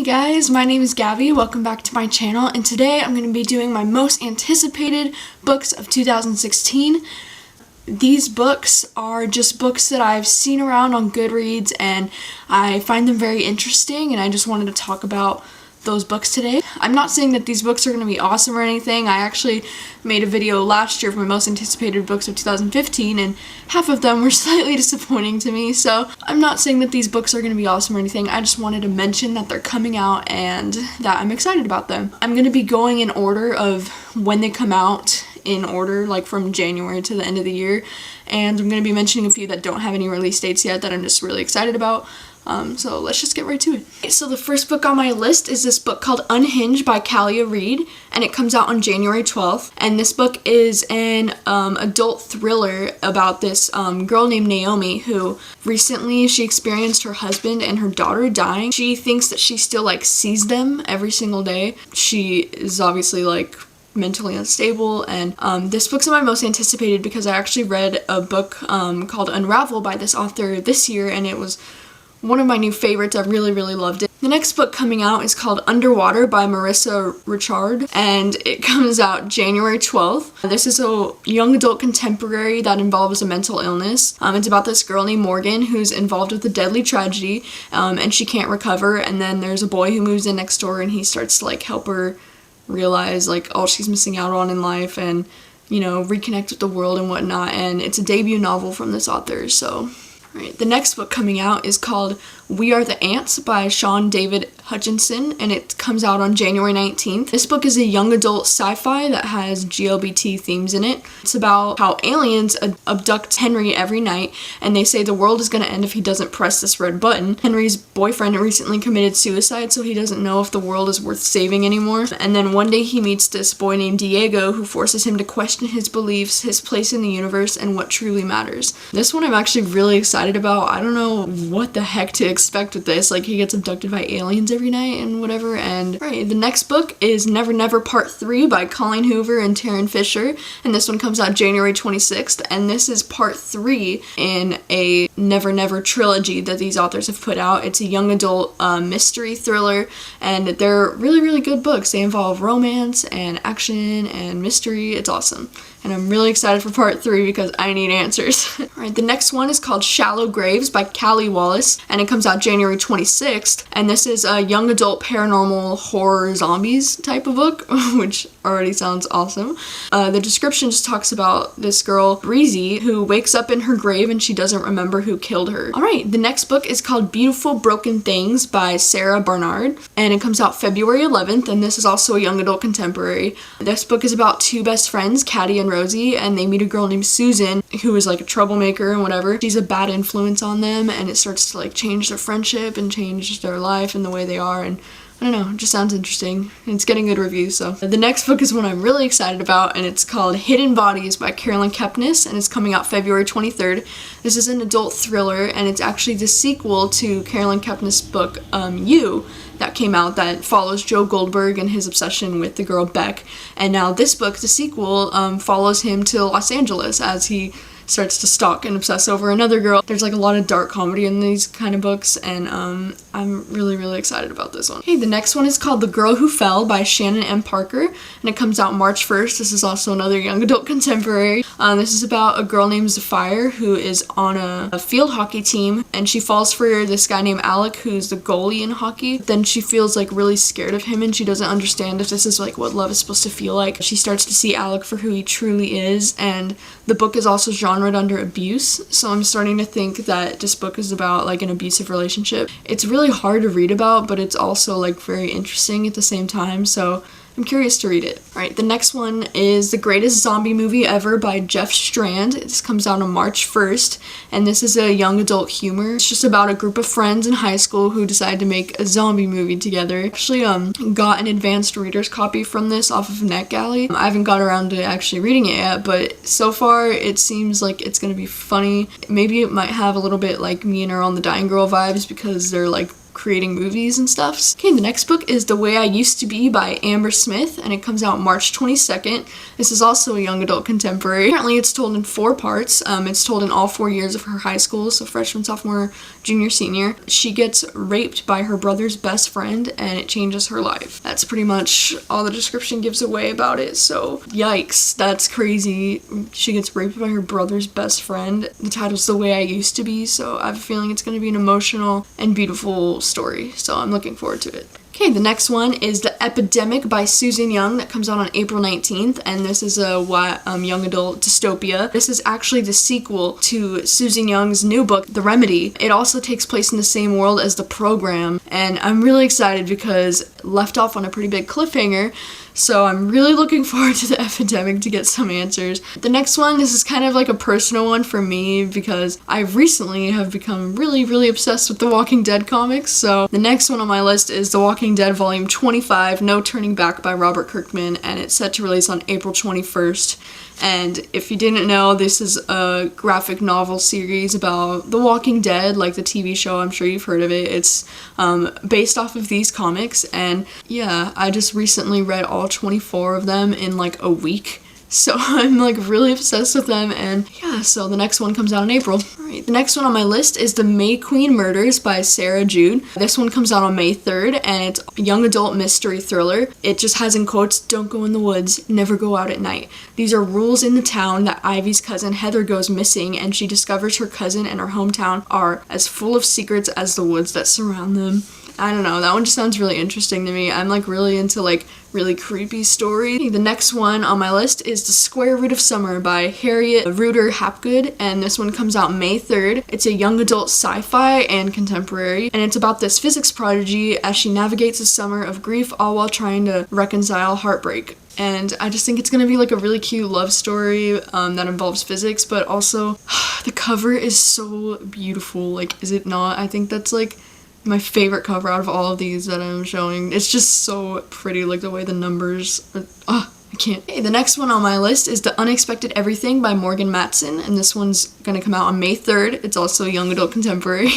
Hi guys, my name is Gabby. Welcome back to my channel, and today I'm going to be doing my most anticipated books of 2016. These books are just books that I've seen around on Goodreads and I find them very interesting, and I just wanted to talk about those books today. I'm not saying that these books are going to be awesome or anything. I actually made a video last year for my most anticipated books of 2015 and half of them were slightly disappointing to me, so I'm not saying that these books are going to be awesome or anything. I just wanted to mention that they're coming out and that I'm excited about them. I'm going to be going in order of when they come out, in order, like from January to the end of the year, and I'm going to be mentioning a few that don't have any release dates yet that I'm just really excited about. So let's just get right to it. Okay, so the first book on my list is this book called Unhinge by Calia and it comes out on January 12th. And this book is an adult thriller about this girl named Naomi who recently she experienced her husband and her daughter dying. She thinks that she still sees them every single day. She is obviously mentally unstable, and this book's my most anticipated because I actually read a book called Unravel by this author this year, and it was one of my new favorites. I really loved it. The next book coming out is called Underwater by Marissa Reichardt, and it comes out January 12th. This is a young adult contemporary that involves a mental illness. It's about this girl named Morgan who's involved with a deadly tragedy, and she can't recover, and then there's a boy who moves in next door and he starts to help her realize all she's missing out on in life and reconnect with the world and whatnot. And it's a debut novel from this author. So right, the next book coming out is called We Are the Ants by Sean David Hutchinson, and it comes out on January 19th. This book is a young adult sci-fi that has GLBT themes in it. It's about how aliens abduct Henry every night, and they say the world is going to end if he doesn't press this red button. Henry's boyfriend recently committed suicide, so he doesn't know if the world is worth saving anymore. And then one day he meets this boy named Diego who forces him to question his beliefs, his place in the universe, and what truly matters. This one I'm actually really excited about. I don't know what the heck to expect with this. He gets abducted by aliens every night and whatever. And right, the next book is Never Never Part 3 by Colleen Hoover and Tarryn Fisher, and this one comes out January 26th, and this is part 3 in a Never Never trilogy that these authors have put out. It's a young adult mystery thriller, and they're really good books. They involve romance and action and mystery. It's awesome. And I'm really excited for part 3 because I need answers. Alright, the next one is called Shallow Graves by Calia, and it comes out January 26th. And this is a young adult paranormal horror zombies type of book, which already sounds awesome. The description just talks about this girl, Breezy, who wakes up in her grave and she doesn't remember who killed her. Alright, the next book is called Beautiful Broken Things by Sara Barnard, and it comes out February 11th, and this is also a young adult contemporary. This book is about two best friends, Caddy and Rosie, and they meet a girl named Suzanne who is a troublemaker and whatever. She's a bad influence on them, and it starts to change their friendship and change their life and the way they are, and I don't know, it just sounds interesting. It's getting good reviews. So the next book is one I'm really excited about, and it's called Hidden Bodies by Kepnes, and it's coming out February 23rd. This is an adult thriller, and it's actually the sequel to Kepnes' book You that came out that follows Joe Goldberg and his obsession with the girl Beck. And now this book, the sequel, follows him to Los Angeles as he starts to stalk and obsess over another girl. There's a lot of dark comedy in these kind of books, and I'm really excited about this one. Okay, the next one is called The Girl Who Fell by Shannon M. Parker, and it comes out March 1st. This is also another young adult contemporary. This is about a girl named Zafire who is on a field hockey team, and she falls for this guy named Alec who's the goalie in hockey. Then she feels really scared of him, and she doesn't understand if this is what love is supposed to feel like. She starts to see Alec for who he truly is, and the book is also genreed under abuse, so I'm starting to think that this book is about an abusive relationship. It's really hard to read about, but it's also very interesting at the same time, so I'm curious to read it. Alright, the next one is The Greatest Zombie Movie Ever by Jeff Strand. This comes out on March 1st, and this is a young adult humor. It's just about a group of friends in high school who decide to make a zombie movie together. I actually got an advanced reader's copy from this off of NetGalley. I haven't got around to actually reading it yet, but so far it seems like it's gonna be funny. Maybe it might have a little bit Me and Her on the Dying Girl vibes because they're creating movies and stuff. Okay, the next book is The Way I Used to Be by Amber Smith, and it comes out March 22nd. This is also a young adult contemporary. Apparently it's told in 4 parts. It's told in all 4 years of her high school, so freshman, sophomore, junior, senior. She gets raped by her brother's best friend, and it changes her life. That's pretty much all the description gives away about it, so yikes, that's crazy. She gets raped by her brother's best friend. The title's The Way I Used to Be, so I have a feeling it's going to be an emotional and beautiful story, so I'm looking forward to it. Okay, the next one is The Epidemic by Susan Young that comes out on April 19th, and this is a young adult dystopia. This is actually the sequel to Susan Young's new book, The Remedy. It also takes place in the same world as The Program, and I'm really excited because it left off on a pretty big cliffhanger, so I'm really looking forward to The Epidemic to get some answers. The next one, this is kind of like a personal one for me because I recently have become really obsessed with the Walking Dead comics, so the next one on my list is The Walking Dead Volume 25, No Turning Back by Robert Kirkman, and it's set to release on April 21st. And if you didn't know, this is a graphic novel series about The Walking Dead, like the TV show. I'm sure you've heard of it. It's based off of these comics, and yeah, I just recently read all 24 of them in like a week. So I'm like really obsessed with them, and yeah, so the next one comes out in April. Alright, the next one on my list is The May Queen Murders by Sara Jude. This one comes out on May 3rd, and it's a young adult mystery thriller. It just has in quotes, "Don't go in the woods, never go out at night. These are rules in the town that Ivy's cousin Heather goes missing, and she discovers her cousin and her hometown are as full of secrets as the woods that surround them." I don't know, that one just sounds really interesting to me. I'm like really into like really creepy story. The next one on my list is The Square Root of Summer by Harriet Rueter Hapgood, and this one comes out May 3rd. It's a young adult sci-fi and contemporary, and it's about this physics prodigy as she navigates a summer of grief all while trying to reconcile heartbreak. And I just think it's gonna be like a really cute love story that involves physics, but also the cover is so beautiful. Like, is it not? I think that's like my favorite cover out of all of these that I'm showing. It's just so pretty, like the way the numbers are, I can't. Okay, the next one on my list is The Unexpected Everything by Morgan Matson, and this one's gonna come out on May 3rd. It's also a young adult contemporary,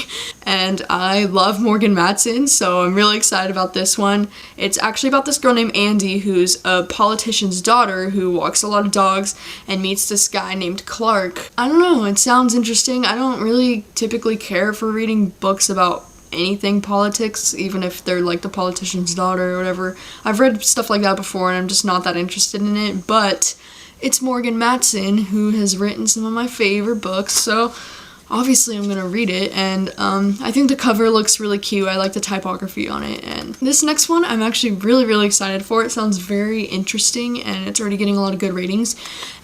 and I love Morgan Matson, so I'm really excited about this one. It's actually about this girl named Andy, who's a politician's daughter who walks a lot of dogs and meets this guy named Clark. I don't know, it sounds interesting. I don't really typically care for reading books about anything politics, even if they're like the politician's daughter or whatever. I've read stuff like that before and I'm just not that interested in it, but it's Morgan Matson who has written some of my favorite books, so obviously I'm gonna read it, and I think the cover looks really cute. I like the typography on it, and this next one I'm actually really excited for. It sounds very interesting and it's already getting a lot of good ratings,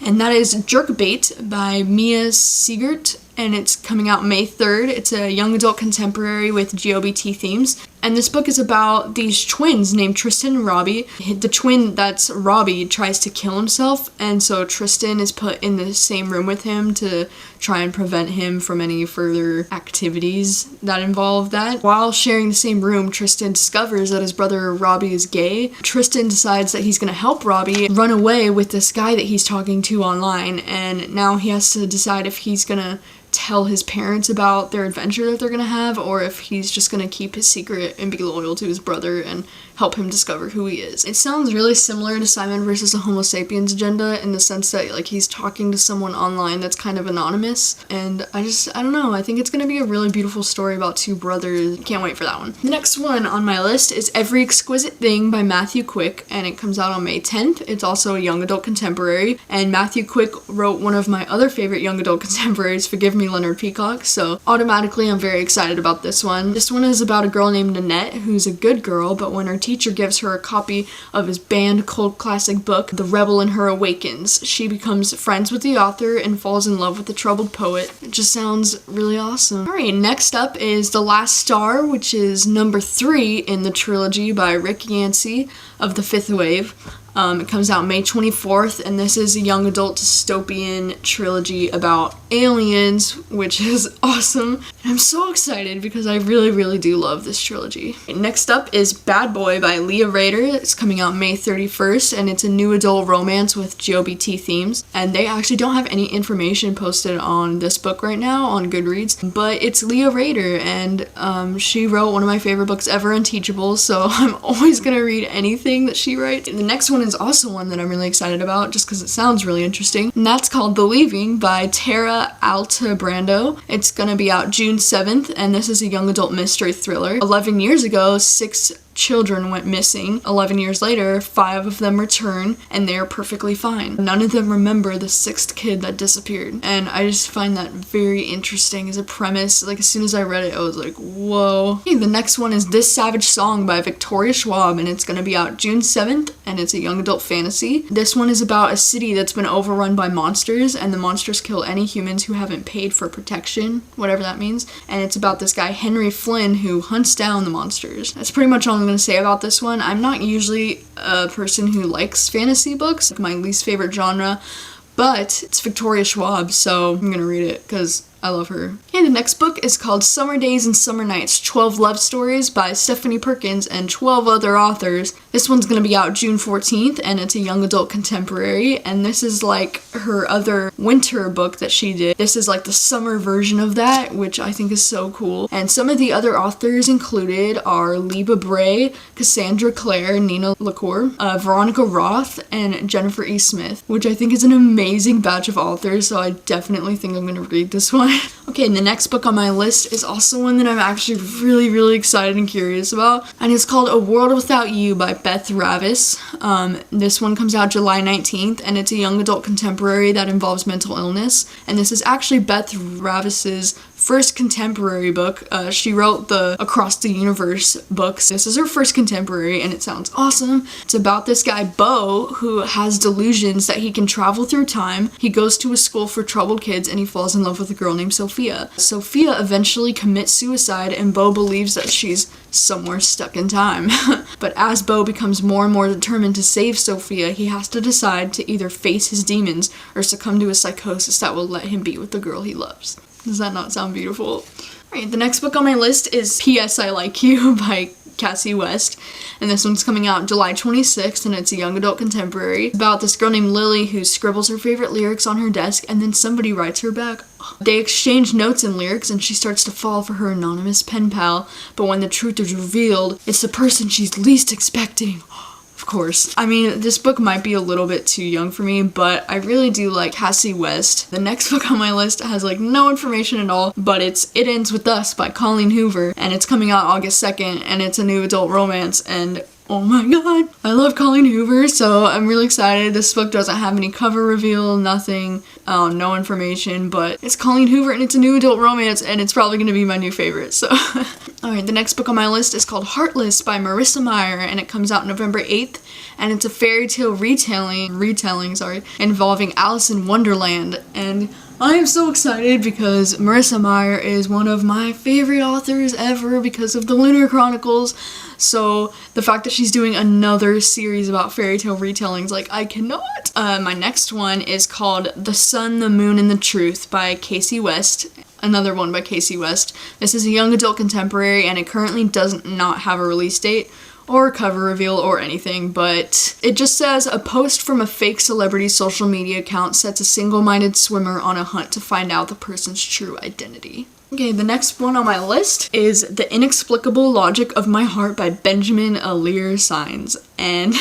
and that is Jerkbait by Mia Siegert, and it's coming out May 3rd. It's a young adult contemporary with GLBT themes. And this book is about these twins named Tristan and Robbie. The twin that's Robbie tries to kill himself, and so Tristan is put in the same room with him to try and prevent him from any further activities that involve that. While sharing the same room, Tristan discovers that his brother Robbie is gay. Tristan decides that he's gonna help Robbie run away with this guy that he's talking to online, and now he has to decide if he's gonna tell his parents about their adventure that they're gonna have, or if he's just gonna keep his secret and be loyal to his brother and help him discover who he is. It sounds really similar to Simon versus the Homo sapiens agenda in the sense that like he's talking to someone online that's kind of anonymous, and I don't know, I think it's gonna be a really beautiful story about two brothers. Can't wait for that one. The next one on my list is Every Exquisite Thing by Matthew Quick, and it comes out on May 10th. It's also a young adult contemporary, and Matthew Quick wrote one of my other favorite young adult contemporaries, Forgive Me, Leonard Peacock, so automatically I'm very excited about this one. This one is about a girl named Nanette who's a good girl, but when her teacher gives her a copy of his banned cult classic book, The Rebel in Her Awakens, she becomes friends with the author and falls in love with the troubled poet. It just sounds really awesome. Alright, next up is The Last Star, which is number 3 in the trilogy by Rick Yancey of The Fifth Wave. It comes out May 24th, and this is a young adult dystopian trilogy about aliens, which is awesome. And I'm so excited because I really, really do love this trilogy. Next up is Bad Boy by Leah Raeder. It's coming out May 31st, and it's a new adult romance with GLBT themes. And they actually don't have any information posted on this book right now on Goodreads, but it's Leah Raeder, and she wrote one of my favorite books ever, Unteachable, so I'm always gonna read anything that she writes. And the next one is also one that I'm really excited about just because it sounds really interesting, and that's called The Leaving by Tara Altebrando. It's gonna be out June 7th, and this is a young adult mystery thriller. 11 years ago, 6 children went missing. 11 years later, 5 of them return, and they are perfectly fine. None of them remember the 6th kid that disappeared, and I just find that very interesting as a premise. Like, as soon as I read it, I was like, whoa. Okay, the next one is This Savage Song by Victoria Schwab, and it's gonna be out June 7th, and it's a young adult fantasy. This one is about a city that's been overrun by monsters, and the monsters kill any humans who haven't paid for protection, whatever that means, and it's about this guy Henry Flynn who hunts down the monsters. That's pretty much all I'm gonna say about this one. I'm not usually a person who likes fantasy books, like my least favorite genre, but it's Victoria Schwab, so I'm gonna read it because I love her. Okay, the next book is called Summer Days and Summer Nights, 12 Love Stories by Stephanie Perkins and 12 other authors. This one's gonna be out June 14th, and it's a young adult contemporary, and this is like her other winter book that she did. This is like the summer version of that, which I think is so cool. And some of the other authors included are Liba Bray, Cassandra Clare, Nina LaCour, Veronica Roth, and Jennifer E. Smith, which I think is an amazing batch of authors, so I definitely think I'm gonna read this one. Okay, and the next book on my list is also one that I'm actually really, really excited and curious about, and it's called A World Without You by Beth Ravis. This one comes out July 19th, and it's a young adult contemporary that involves mental illness, and this is actually Beth Ravis's first contemporary book. She wrote the Across the Universe books. This is her first contemporary, and it sounds awesome. It's about this guy, Beau, who has delusions that he can travel through time. He goes to a school for troubled kids, and he falls in love with a girl named Sophia. Sophia eventually commits suicide, and Beau believes that she's somewhere stuck in time. But as Beau becomes more and more determined to save Sophia, he has to decide to either face his demons or succumb to a psychosis that will let him be with the girl he loves. Does that not sound beautiful? Alright, the next book on my list is P.S. I Like You by Casie West, and this one's coming out July 26th, and it's a young adult contemporary. It's about this girl named Lily who scribbles her favorite lyrics on her desk, and then somebody writes her back. They exchange notes and lyrics, and she starts to fall for her anonymous pen pal, but when the truth is revealed, it's the person she's least expecting. Of course. I mean, this book might be a little bit too young for me, but I really do like Casie West. The next book on my list has like no information at all, but it's It Ends With Us by Colleen Hoover, and it's coming out August 2nd, and it's a new adult romance, and oh my god, I love Colleen Hoover, so I'm really excited. This book doesn't have any cover reveal, nothing, no information, but it's Colleen Hoover and it's a new adult romance, and it's probably going to be my new favorite, so. Alright, the next book on my list is called Heartless by Marissa Meyer, and it comes out November 8th, and it's a fairy tale retelling, involving Alice in Wonderland, and I am so excited because Marissa Meyer is one of my favorite authors ever because of the Lunar Chronicles. So the fact that she's doing another series about fairy tale retellings, like, I cannot. My next one is called The Sun, the Moon, and the Truth by Casie West. Another one by Casie West. This is a young adult contemporary, and it currently does not have a release date or cover reveal or anything, but it just says a post from a fake celebrity social media account sets a single-minded swimmer on a hunt to find out the person's true identity. Okay, the next one on my list is The Inexplicable Logic of My Heart by Benjamin Alir Signs. And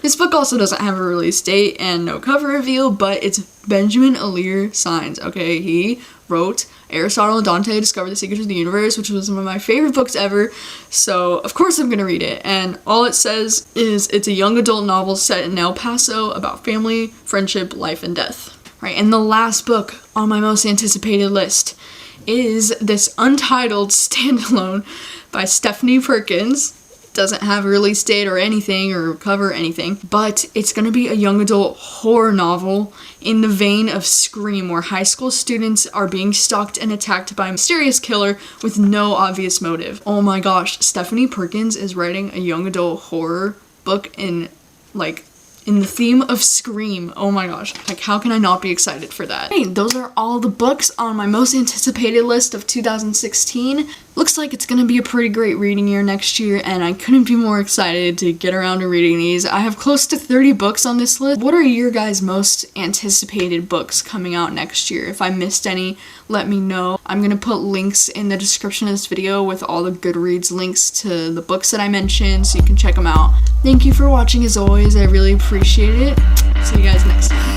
this book also doesn't have a release date and no cover reveal, but it's Benjamin Alir Signs, okay? He wrote Aristotle and Dante Discover the Secrets of the Universe, which was one of my favorite books ever, so of course I'm gonna read it. And all it says is it's a young adult novel set in El Paso about family, friendship, life, and death. Right, and the last book on my most anticipated list is this Untitled standalone by Stephanie Perkins. Doesn't have a release date or anything or cover anything, but it's gonna be a young adult horror novel in the vein of Scream, where high school students are being stalked and attacked by a mysterious killer with no obvious motive. Oh my gosh, Stephanie Perkins is writing a young adult horror book in like in the theme of Scream. Oh my gosh, like how can I not be excited for that? Hey, those are all the books on my most anticipated list of 2016. Looks like it's gonna be a pretty great reading year next year, and I couldn't be more excited to get around to reading these. I have close to 30 books on this list. What are your guys' most anticipated books coming out next year? If I missed any, let me know. I'm gonna put links in the description of this video with all the Goodreads links to the books that I mentioned so you can check them out. Thank you for watching as always, I really appreciate it. See you guys next time.